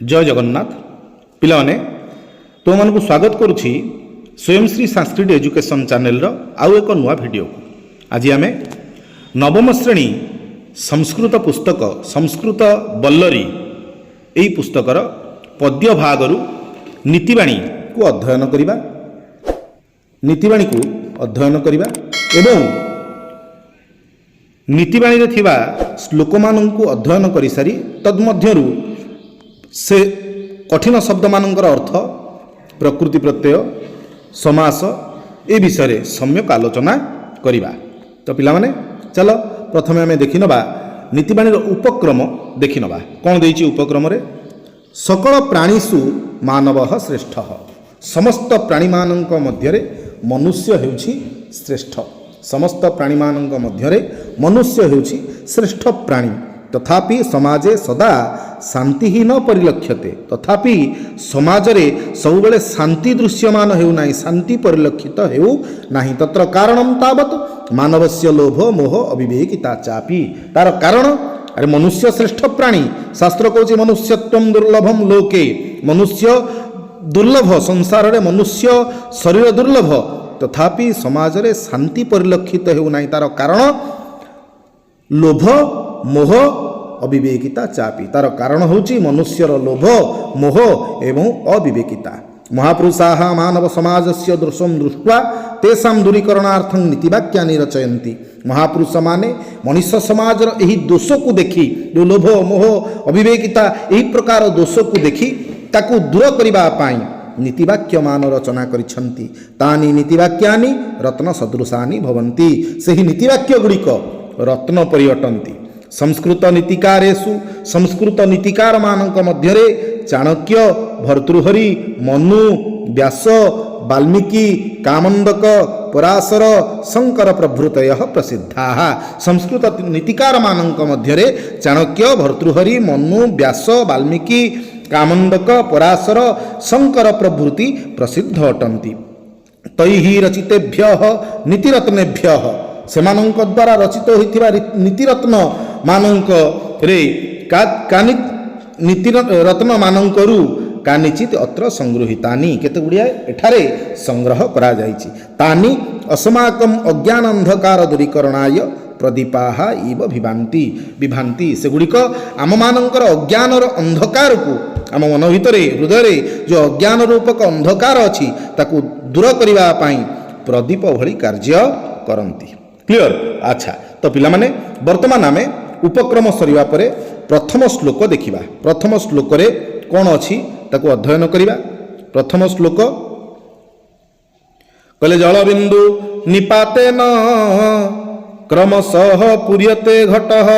जय जगन्नाथ पिलाने तुम मानक स्वागत करुछि स्वयंश्री संस्कृत एजुकेशन चैनल आउ एक नुआ वीडियो को आज आम नवम श्रेणी संस्कृत पुस्तक संस्कृत बल्लरी यही पुस्तकर पद्य भागरु नीतिवाणी को अध्ययन करिबा नीतिवाणी को अध्ययन करिबा एवं नीतिवाणी रे थिबा श्लोक माननकु अध्ययन करि सारी तन्मध्यरु से कठिन शब्द मानकर अर्थ प्रकृति प्रत्यय समास ए विषय सम्यक आलोचना करिबा। तो पिला माने चलो प्रथमे आमे देखि नबा नीतिवाणी उपक्रम देखि नबा कोन देइछि उपक्रम रे सकल प्राणीषु मानवः श्रेष्ठः समस्त प्राणी माननक मध्यरे मनुष्य हेउछि श्रेष्ठ समस्त प्राणी माननक मध्यरे मनुष्य हेउछि श्रेष्ठ प्राणी तथापि समाजे सदा शांति ही न परिलक्ष्यते तथापि समाजरे सबुबले शांति दृश्यमान हेउ नाही शांति परिलक्षित हेउ नाही तत्र कारणम तावत मानवस्य लोभ मोह अविवेकिता चापि तार कारण अरे मनुष्य श्रेष्ठ प्राणी शास्त्र कहूँ मनुष्यत्वं दुर्लभम लोके मनुष्य दुर्लभ संसार रे मनुष्य शरीर दुर्लभ तथापि समाज रे शांति परिलक्षित हेउ नाही तार कारण लोभ मोह अविवेकिता चापी तार कारण होची मनुष्यर लोभ मोह एवं अविवेकिता महापुरुषाः मानव समाजस्य दोषं दृष्ट्वा तेषां दूरीकरणार्थं नीतिवाक्यानि रचयन्ति महापुरुष माने मनुष्य समाजर एही दोष को देखि जो लोभ मोह अविवेकिता एही प्रकार दोष को देखि ताकू दूर करिबा पाई नीतिवाक्य मान रचना करिछन्ति तानि नीतिवाक्यानि रत्न सदृशानि भवन्ति सेही नीतिवाक्य गुड़िक रत्न परि अटन्ति संस्कृत नीतिकारेषु संस्कृत नीतिकार मानक मध्यरे चाणक्य भर्तृहरि मनु व्यास वाल्मीकि कामंडक पराशर शंकर प्रभृतयः प्रसिद्धाः संस्कृत नीतिकार मानक मध्यरे चाणक्य भर्तृहरि मनु व्यास वाल्मीकि कामंडक पराशर शंकर प्रभृति प्रसिद्ध अटन्ति तैः रचितेभ्यः नीतिरत्नेभ्यः सेमानंक द्वारा रचित होइथिबा नीतिरत्न मानंक रे कानि नीतिरत्न मानंकरु कानिचित अत्र संगृहीतानि केते गुडिया एठारे संग्रह करा जायछि तानि अस्माकम अज्ञान अंधकार दूरीकरणाय प्रदीपाः इव विभान्ति से गुड़िक आम मानकर अज्ञानर अंधकार को आम मन भितरे हृदय जो अज्ञान रूपक अंधकार अछि ताकू दूर करिबा पई प्रदीप भली कार्य करन्ति क्लियर। अच्छा तो पिला माने वर्तमान आमे उपक्रम सरिवा परे प्रथम श्लोक देखिबा प्रथम श्लोक रे कोन अछि ताकू अध्ययन करिबा प्रथम श्लोक कले जल बिंदु निपातेन क्रमशः पूर्यते घटः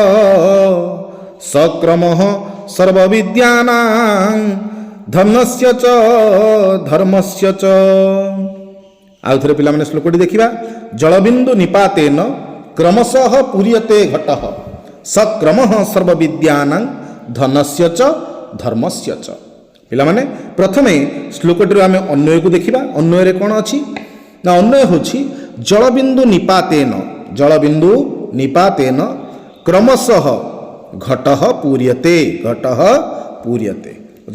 सक्रमः सर्वविद्यानां धर्मस्य च धर्मस्य च आउ थरे पिला माने श्लोकटी देखिबा जलबिंदु निपातेन क्रमशः पूर्यते घटः सक्रमः सर्वविद्यानां धनस्य च धर्मस्य च पिला माने प्रथमे श्लोकटी आमे अन्वय को देखिबा अन्वय रे कोन अछि ना अन्वय होछि जलबिंदु निपातेन क्रमशः घटः पूर्यते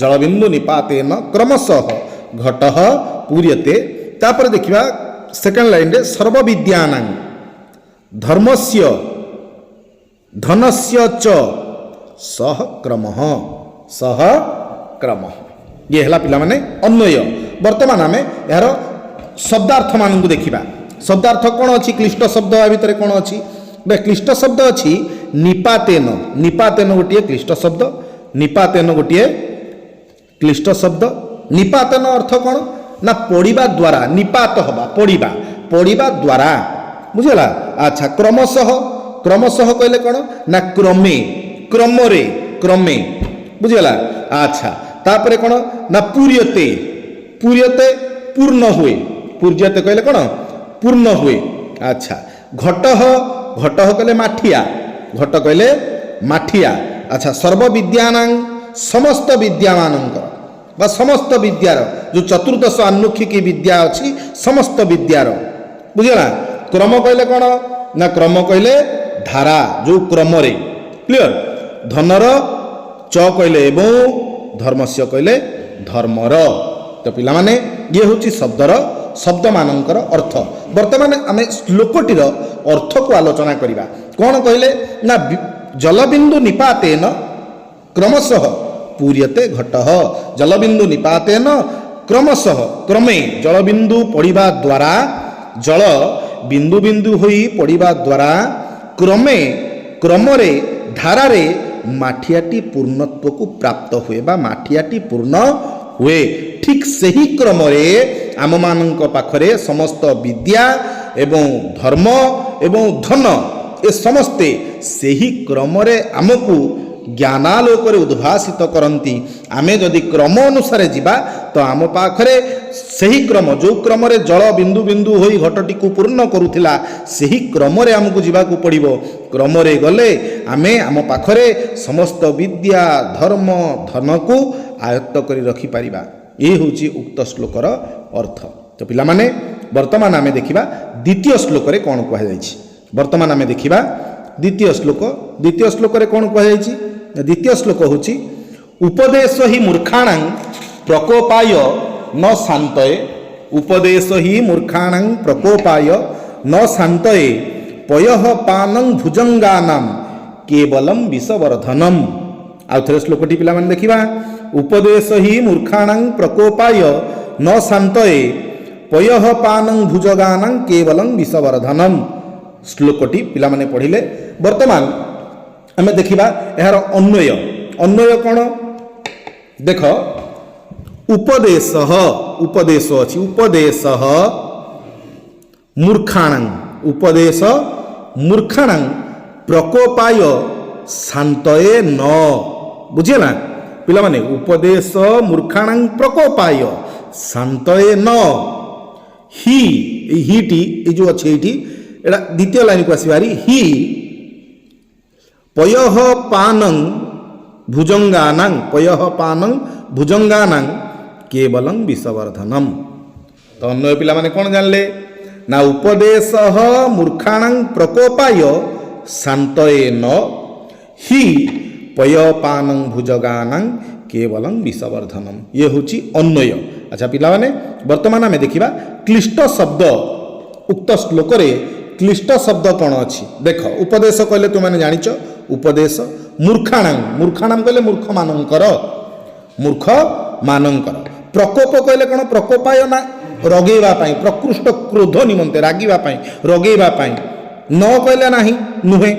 जलबिंदु निपातेन क्रमशः घटः पूर्यते तापर देखिबा सेकंड लाइन रे सर्वविद्यानां धर्मस्य धनस्य च सह क्रमः ये हला पिला माने अन्वय वर्तमान आमे यार शब्दार्थ मान को देखिबा शब्दार्थ कौन अच्छी क्लिष्ट शब्द आ भितर कौन अच्छी क्लिष्ट शब्द अच्छी निपातेन गोटे क्लिष्ट शब्द निपातेन गोटे क्लिष्ट शब्द निपातेन अर्थ कौन ना पढ़िबा द्वारा निपात हवा पढ़िबा द्वारा बुझला। अच्छा क्रमशः कहले कौन ना क्रमे बुझला। अच्छा तापरे कौन ना पूर्यते पूर्ण हुए पूर्यते कहले कौन पूर्ण हुए। अच्छा घटः कहले माठिया घट कहले माठिया। अच्छा सर्वविद्यानां समस्त विद्यामानंकर बा समस्त विद्यार जो चतुर्दश आन्मुखिकी विद्या अच्छी समस्त विद्यार बुझला। क्रम कहले कौन ना क्रम कहले धारा जो क्रम रे क्लियर धनर च कहले एवं ଧର୍ମସ୍ୟ କହିଲେ ଧର୍ମର। ତ ପିଲାମାନେ ଇଏ ହେଉଛି ଶବ୍ଦମାନଙ୍କର ଅର୍ଥ। ବର୍ତ୍ତମାନ ଆମେ ଶ୍ଲୋକଟିର ଅର୍ଥକୁ ଆଲୋଚନା କରିବା। କ'ଣ କହିଲେ ନା ଜଳବିନ୍ଦୁ ନିପାତେନ କ୍ରମଶଃ ପୂର୍ୟତେ ଘଟଃ। ଜଳବିନ୍ଦୁ ନିପାତେନ କ୍ରମଶଃ କ୍ରମେ ଜଳବିନ୍ଦୁ ପଡ଼ିବା ଦ୍ୱାରା ଜଳ ବିନ୍ଦୁ ବିନ୍ଦୁ ହୋଇ ପଡ଼ିବା ଦ୍ୱାରା କ୍ରମରେ ଧାରାରେ ମାଠିଆଟି ପୂର୍ଣ୍ଣତ୍ୱକୁ ପ୍ରାପ୍ତ ହୁଏ ବା ମାଠିଆଟି ପୂର୍ଣ୍ଣ ହୁଏ। ଠିକ୍ ସେହି କ୍ରମରେ ଆମମାନଙ୍କ ପାଖରେ ସମସ୍ତ ବିଦ୍ୟା ଏବଂ ଧର୍ମ ଏବଂ ଧନ ଏ ସମସ୍ତେ ସେହି କ୍ରମରେ ଆମକୁ ଜ୍ଞାନାଲୋକରେ ଉଦ୍ଭାସିତ କରନ୍ତି। ଆମେ ଯଦି କ୍ରମ ଅନୁସାରେ ଯିବା ତ ଆମ ପାଖରେ ସେହି କ୍ରମ ଯେଉଁ କ୍ରମରେ ଜଳ ବିନ୍ଦୁ ବିନ୍ଦୁ ହୋଇ ଘଟଟିକୁ ପୂର୍ଣ୍ଣ କରୁଥିଲା ସେହି କ୍ରମରେ ଆମକୁ ଯିବାକୁ ପଡ଼ିବ। କ୍ରମରେ ଗଲେ ଆମେ ଆମ ପାଖରେ ସମସ୍ତ ବିଦ୍ୟା ଧର୍ମ ଧନକୁ ଆୟତ୍ତ କରି ରଖିପାରିବା। ଏ ହେଉଛି ଉକ୍ତ ଶ୍ଲୋକର ଅର୍ଥ। ତ ପିଲାମାନେ ବର୍ତ୍ତମାନ ଆମେ ଦେଖିବା ଦ୍ୱିତୀୟ ଶ୍ଲୋକରେ କ'ଣ କୁହାଯାଇଛି। ବର୍ତ୍ତମାନ ଆମେ ଦେଖିବା ଦ୍ୱିତୀୟ ଶ୍ଲୋକ। ଦ୍ୱିତୀୟ ଶ୍ଲୋକରେ କ'ଣ କୁହାଯାଇଛି? ଦ୍ୱିତୀୟ ଶ୍ଲୋକ ହେଉଛି ଉପଦେଶ ହି ମୂର୍ଖାଣାଂ ପ୍ରକୋପାୟ ନ ଶାନ୍ତୟେ। ଉପଦେଶ ହି ମୂର୍ଖାଣାଂ ପ୍ରକୋପାୟ ନ ଶାନ୍ତୟେ ପୟଃ ପାନଂ ଭୁଜଙ୍ଗାନାಂ କେବଲಂ ବିଷବର୍ଦ୍ଧନମ୍। ଆଉ ଥରେ ଶ୍ଲୋକଟି ପିଲାମାନେ ଦେଖିବା। ଉପଦେଶ ହି ମୂର୍ଖାଣାଂ ପ୍ରକୋପାୟ ନ ଶାନ୍ତୟେ ପୟଃ ପାନଂ ଭୁଜଗାନାଂ କେବଲଂ ବିଷବର୍ଦ୍ଧନମ୍। ଶ୍ଲୋକଟି ପିଲାମାନେ ପଢ଼ିଲେ। ବର୍ତ୍ତମାନ ଆମେ ଦେଖିବା ଏହାର ଅନ୍ୱୟ। ଅନ୍ୱୟ କ'ଣ? ଦେଖ ଉପଦେଶ ଉପଦେଶ ଅଛି ଉପଦେଶ ମୂର୍ଖାଣାଂ ଉପଦେଶ ମୂର୍ଖାଣାଂ ପ୍ରକୋପାୟ ଶାନ୍ତୟେ ନ। ବୁଝିଲା ପିଲାମାନେ? ଉପଦେଶ ମୂର୍ଖାଣାଂ ପ୍ରକୋପାୟ ଶାନ୍ତୟେ ନ। ହି ଏଇ ହିଟି ଏଇ ଯେଉଁ ଅଛି ଏଇଠି ଏଇଟା ଦ୍ୱିତୀୟ ଲାଇନକୁ ଆସିବାରି ହି ପୟଃ ପାନଂ ଭୁଜଙ୍ଗାନାଂ ପୟଃ ପାନଂ ଭୁଜଙ୍ଗାନାଂ କେବଲଂ ବିଷବର୍ଦ୍ଧନମ୍। ତ ଅନ୍ୟ ପିଲାମାନେ କ'ଣ ଜାଣିଲେ ନା ଉପଦେଶ ମୂର୍ଖାଣାଂ ପ୍ରକୋପାୟ ଶାନ୍ତୟେ ନ ହି ପୟଃ ପାନଂ ଭୁଜଗାନାଂ କେବଲଂ ବିଷବର୍ଦ୍ଧନମ୍। ଇଏ ହେଉଛି ଅନ୍ୱୟ। ଆଚ୍ଛା ପିଲାମାନେ ବର୍ତ୍ତମାନ ଆମେ ଦେଖିବା କ୍ଲିଷ୍ଟ ଶବ୍ଦ। ଉକ୍ତ ଶ୍ଲୋକରେ କ୍ଲିଷ୍ଟ ଶବ୍ଦ କ'ଣ ଅଛି? ଦେଖ ଉପଦେଶ କହିଲେ ତୁମେ ଜାଣିଛ ଉପଦେଶ। ମୂର୍ଖାଣାଂ ମୂର୍ଖାଣାଂ କହିଲେ ମୂର୍ଖମାନଙ୍କର ପ୍ରକୋପ କହିଲେ କ'ଣ? ପ୍ରକୋପାୟ ନା ରଗେଇବା ପାଇଁ ପ୍ରକୃଷ୍ଟ କ୍ରୋଧ ନିମନ୍ତେ ରାଗିବା ପାଇଁ ରଗେଇବା ପାଇଁ। ନ କହିଲେ ନାହିଁ ନୁହେଁ।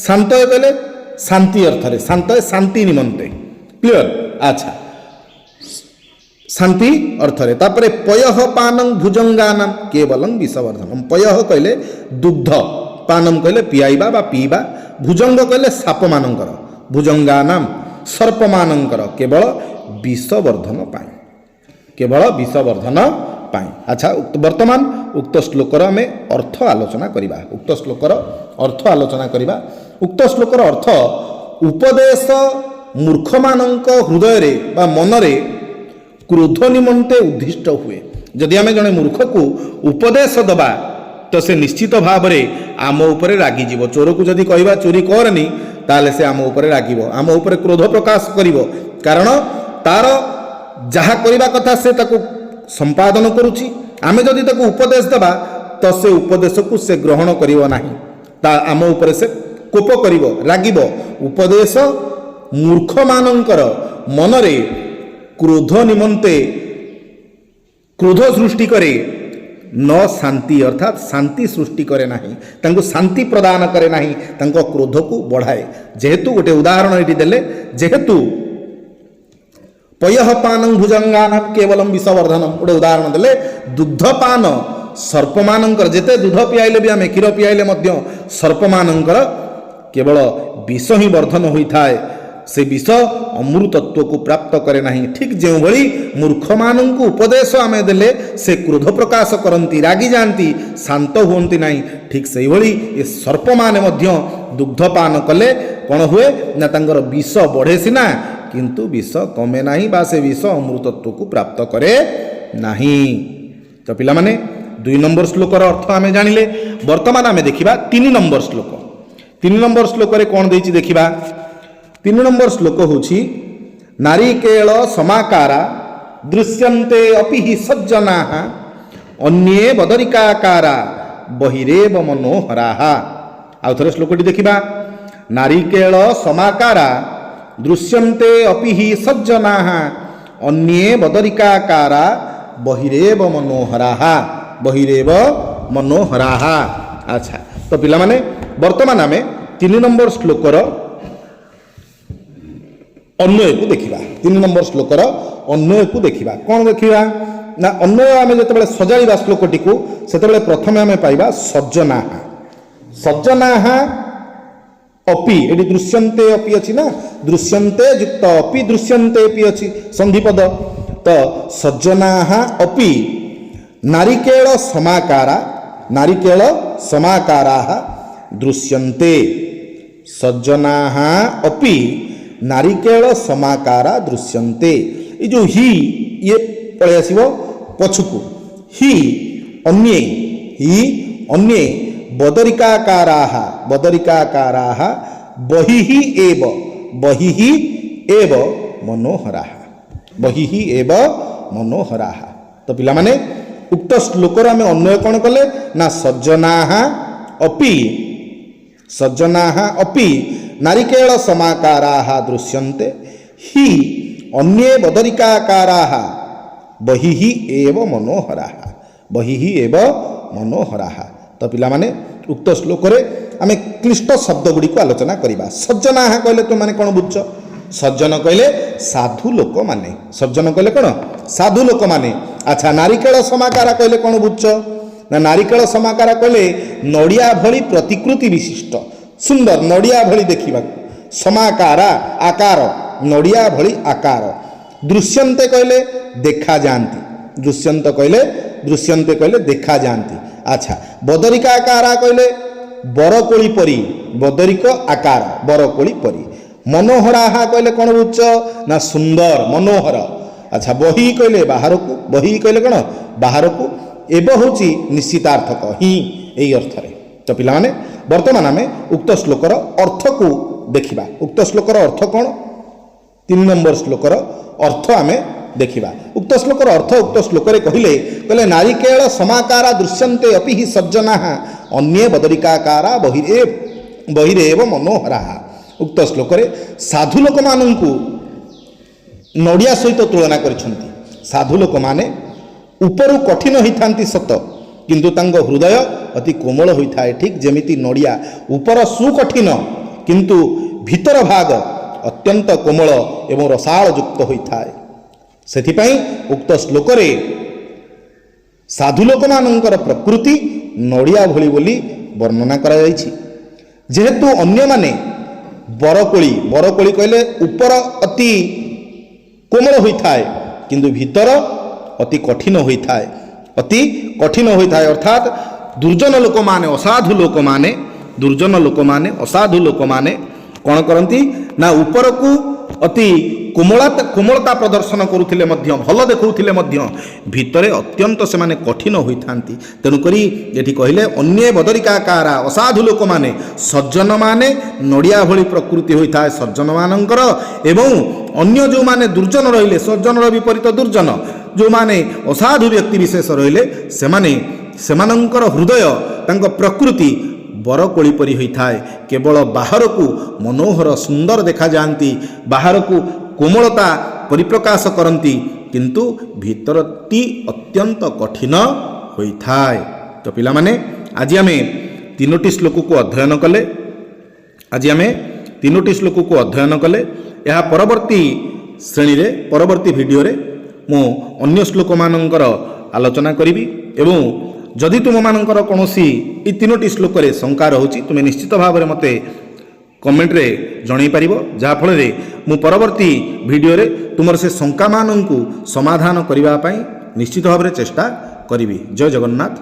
ଶାନ୍ତୟ କହିଲେ ଶାନ୍ତି ଅର୍ଥରେ ଶାନ୍ତୟ ଶାନ୍ତି ନିମନ୍ତେ। କ୍ଲିଅର? ଆଚ୍ଛା ଶାନ୍ତି ଅର୍ଥରେ। ତାପରେ ପୟଃ ପାନଂ ଭୁଜଙ୍ଗାନାಂ କେବଲଂ ବିଷବର୍ଦ୍ଧନମ୍। ପୟଃ କହିଲେ ଦୁଗ୍ଧ, ପାନಂ କହିଲେ ପିଆଇବା ବା ପିଇବା, ଭୁଜଙ୍ଗ କହିଲେ ସାପମାନଙ୍କର, ଭୁଜଙ୍ଗାନାಂ ସର୍ପମାନଙ୍କର କେବଳ ବିଷବର୍ଦ୍ଧନ ପାଇଁ। କେବଳ ବିଷବର୍ଦ୍ଧନ ପାଇଁ। ଆଚ୍ଛା ବର୍ତ୍ତମାନ ଉକ୍ତ ଶ୍ଲୋକର ଆମେ ଅର୍ଥ ଆଲୋଚନା କରିବା। ଉକ୍ତ ଶ୍ଲୋକର ଅର୍ଥ ଆଲୋଚନା କରିବା। ଉକ୍ତ ଶ୍ଲୋକର ଅର୍ଥ ଉପଦେଶ ମୂର୍ଖମାନଙ୍କ ହୃଦୟରେ ବା ମନରେ କ୍ରୋଧ ନିମନ୍ତେ ଉଦ୍ଦିଷ୍ଟ ହୁଏ। ଯଦି ଆମେ ଜଣେ ମୂର୍ଖକୁ ଉପଦେଶ ଦେବା ତ ସେ ନିଶ୍ଚିତ ଭାବରେ ଆମ ଉପରେ ରାଗିଯିବ। ଚୋରକୁ ଯଦି କହିବା ଚୋରି କରନି ତାହେଲେ ସେ ଆମ ଉପରେ ରାଗିବ, ଆମ ଉପରେ କ୍ରୋଧ ପ୍ରକାଶ କରିବ। କାରଣ ତାର ଯାହା କରିବା କଥା ସେ ତାକୁ ସମ୍ପାଦନ କରୁଛି। ଆମେ ଯଦି ତାକୁ ଉପଦେଶ ଦେବା ତ ସେ ଉପଦେଶକୁ ସେ ଗ୍ରହଣ କରିବ ନାହିଁ, ତା ଆମ ଉପରେ ସେ କୋପ କରିବ, ରାଗିବ। ଉପଦେଶ ମୂର୍ଖମାନଙ୍କର ମନରେ କ୍ରୋଧ ନିମନ୍ତେ କ୍ରୋଧ ସୃଷ୍ଟି କରେ, ନ ଶାନ୍ତି ଅର୍ଥାତ୍ ଶାନ୍ତି ସୃଷ୍ଟି କରେ ନାହିଁ, ତାଙ୍କୁ ଶାନ୍ତି ପ୍ରଦାନ କରେ ନାହିଁ, ତାଙ୍କ କ୍ରୋଧକୁ ବଢ଼ାଏ। ଯେହେତୁ ଗୋଟେ ଉଦାହରଣ ଏଠି ଦେଲେ, ଯେହେତୁ ପୟଃ ପାନଂ ଭୁଜଙ୍ଗାନାଂ କେବଲଂ ବିଷବର୍ଦ୍ଧନମ୍ ଗୋଟେ ଉଦାହରଣ ଦେଲେ, ଦୁଗ୍ଧପାନ ସର୍ପମାନଙ୍କର, ଯେତେ ଦୁଧ ପିଆଇଲେ ବି ଆମେ କ୍ଷୀର ପିଆଇଲେ ମଧ୍ୟ ସର୍ପମାନଙ୍କର କେବଳ ବିଷ ହିଁ ବର୍ଦ୍ଧନ ହୋଇଥାଏ, ସେ ବିଷ ଅମୃତତ୍ୱକୁ ପ୍ରାପ୍ତ କରେ ନାହିଁ। ଠିକ୍ ଯେଉଁଭଳି ମୂର୍ଖମାନଙ୍କୁ ଉପଦେଶ ଆମେ ଦେଲେ ସେ କ୍ରୋଧ ପ୍ରକାଶ କରନ୍ତି, ରାଗିଯାଆନ୍ତି, ଶାନ୍ତ ହୁଅନ୍ତି ନାହିଁ, ଠିକ୍ ସେଇଭଳି ଏ ସର୍ପମାନେ ମଧ୍ୟ ଦୁଗ୍ଧପାନ କଲେ କ'ଣ ହୁଏ ନା ତାଙ୍କର ବିଷ ବଢ଼େ ସିନା କିନ୍ତୁ ବିଷ କମେ ନାହିଁ ବା ସେ ବିଷ ଅମୃତତ୍ୱକୁ ପ୍ରାପ୍ତ କରେ ନାହିଁ। ତ ପିଲାମାନେ 2 ନମ୍ବର ଶ୍ଲୋକର ଅର୍ଥ ଆମେ ଜାଣିଲେ। ବର୍ତ୍ତମାନ ଆମେ ଦେଖିବା 3 ନମ୍ବର ଶ୍ଲୋକ। 3 ନମ୍ବର ଶ୍ଲୋକରେ କ'ଣ ଦେଇଛି ଦେଖିବା। 3 ନମ୍ବର ଶ୍ଲୋକ ହେଉଛି नारिकेल समाकारा दृश्यन्ते अपि हि सज्जनाः अन्ये बदरिकाकारा बहिरेव मनोहराः। आउ थरे श्लोकटी देखिबा। नारिकेल समाकारा दृश्यन्ते अपि हि सज्जनाः अन्ये बदरिकाकारा बहिरेव मनोहराः बहिरेव मनोहराः। अच्छा तो पिला माने वर्तमान आमे 3 नंबर श्लोकर अन्वय को देखिबा। 3 नंबर श्लोकर अन्वय को देखिबा। कौन देखिबा ना अन्वय आमे जतबेले सजाइबा श्लोकटी को सेतबेले प्रथमे आमे पाइबा सज्जनाः। सज्जनाः अपि एडी दृश्यन्ते अपि अछि ना, दृश्यन्ते युक्त अपि दृश्यन्ते अपि अछि संधिपद। तो सज्जनाः अपि नारिकेल समाकारा नारिकेल समाकाराः दृश्यन्ते। सज्जनाः अपि नारिकेल समाकारा दृश्यन्ते। ये जो ही ये पळे आसीबो पछुकु ही अन्ये बदरिकाकाराः बहिः एव मनोहराः। तो पिला माने उक्त श्लोकर आमे अन्वय कौन कले ना सज्जनाः अपि नारिकेल समाकाराः दृश्यन्ते हि अन्ये बदरिकाकाराः बहिः एव मनोहराः। तो पिला माने उक्त श्लोकरे आमे क्लिष्ट शब्द गुडी को आलोचना करिबा। सज्जनाः कहले तो माने कोन बुझछ? सज्जन कहले साधु लोक माने। सज्जन कहले कोन? साधु लोक माने। अच्छा नारिकेल समाकारा कहले कोन बुझछ ना? नारिकेल समाकारा कहले नडिया भली प्रतिकृति विशिष्ट सुंदर नडिया भली देखिबा। समाकारा आकार नडिया भली आकार। दृश्यन्ते कहले देखा जांती। दृश्यन्ते कहले देखा जांती। अच्छा बदरिकाकारा कहले बरकोली परी बदरिक आकार बरकोली परी। मनोहराः कहले कौन बुझ ना सुंदर मनोहर। अच्छा बही कहले बाहर को बही कहले कौन बाहर को एब होची निश्चितार्थक ही यही अर्थ रे। तो पिला माने वर्तमान आमे उक्त श्लोकर अर्थ को देखिबा। उक्त श्लोकर अर्थ कौन? 3 नंबर श्लोकर अर्थ आमे देखिबा। उक्त श्लोकर अर्थ उक्त श्लोकरे कहले नारिकेल समाकारा दृश्यन्ते अपि हि सज्जनाः अन्ये बदरिकाकारा बहिरेव मनोहराः। उक्त श्लोकरे साधु लोक माननकु नडिया सहित तुलना करिसंती। साधु लोक माने उपरु कठिन होइथांती सत किंतु तांग हृदय अति कोमल होइथाय। ठीक जेमिति नडिया ऊपर सुकठिन किंतु भीतर भाग अत्यंत कोमल एवं रसाळ युक्त होइथाय। सेथिपाई उक्त श्लोकरे साधु लोक मानकर प्रकृति नडिया भली बोली वर्णना करा जायछि। जेहेतु अन्य माने बरकोली कहले ऊपर अति कोमल होइथाय किंतु भीतर अति कठिन होइथाय अर्थात दुर्जन लोक माने असाधु लोक माने कौन करती ना ऊपर को अति कोमलता प्रदर्शन करुथिले मध्य भल देखुथिले मध्य भितरे अत्यंत से माने कठिन होइथांती। तेणुकरी एठी कहले अन्ये बदरिकाकारा असाधु लोक माने सज्जन माने नडिया भली प्रकृति होइथाय सज्जन मानकर एवं अन्य जो माने दुर्जन रहिले सज्जनर विपरीत दुर्जन जो माने असाधु व्यक्ति विशेष रहिले सेमानंकर हृदय तांको प्रकृति बरकोली परी होइथाय। केवल बाहर को मनोहर सुंदर देखा जाती बाहर को कोमलता परिप्रकाश करती किंतु भीतरती अत्यंत कठिन होइथाय। तो पिला माने आज आमे 3टी श्लोक को अध्ययन कले यह परवर्ती श्रेणी रे परवर्ती वीडियो रे मु अन्य श्लोक मानकर आलोचना करिवि एवं जदि तुम मानकर कौनसी ये 3टी श्लोक रे शंका रहुची तुमे निश्चित भाव में मते कमेंट रे जणै पारिबो जहा फल रे मु परवर्ती वीडियो रे तुमर से शंका माननकु समाधान करिबा पई निश्चित भाव में चेष्टा करिवि। जय जगन्नाथ।